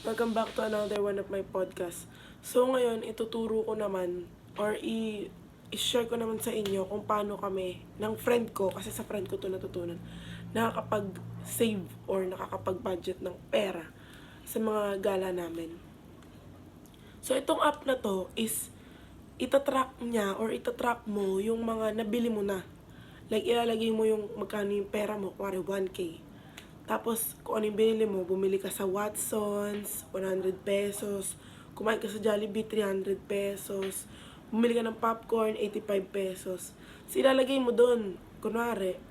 Welcome back to another one of my podcast. So ngayon, ituturo ko naman or i-share ko naman sa inyo kung paano kami ng friend ko, kasi sa friend ko to natutunan, nakakapag-save or nakakapag-budget ng pera sa mga gala namin. So itong app na to is itatrack niya or itatrack mo yung mga nabili mo na. Like ilalagay mo yung magkano yung pera mo, kuwari 1K. Tapos, kung ano yung binili mo, bumili ka sa Watsons, 100 pesos. Kumain ka sa Jollibee, 300 pesos. Bumili ka ng popcorn, 85 pesos. So, ilalagay mo doon, kunwari,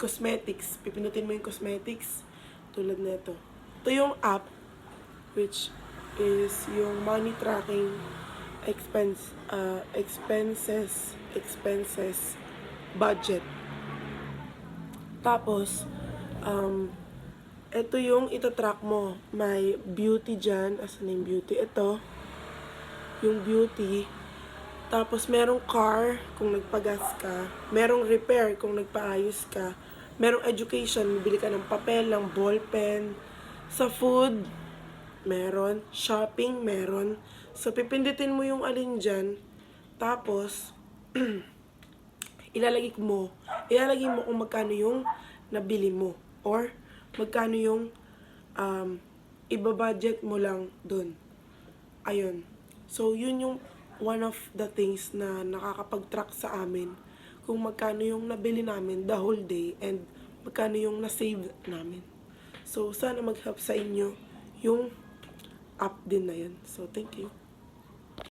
cosmetics. Pipindutin mo yung cosmetics, tulad na ito. Ito yung app, which is yung money tracking expenses, budget. Tapos, ito yung itatrack mo. May beauty dyan. Asan yung beauty? Ito. Yung beauty. Tapos, merong car kung nagpagas ka. Merong repair kung nagpaayos ka. Merong education. Bili ka ng papel, ng ballpen. Sa food, meron. Shopping, meron. So, pipindutin mo yung alin dyan. Tapos, ilalagay mo kung magkano yung nabili mo. Or, magkano yung ibabudget mo lang dun. Ayun. So, yun yung one of the things na nakakapag-track sa amin kung magkano yung nabili namin the whole day and magkano yung na-save namin. So, sana mag-help sa inyo yung app din na yun. So, thank you.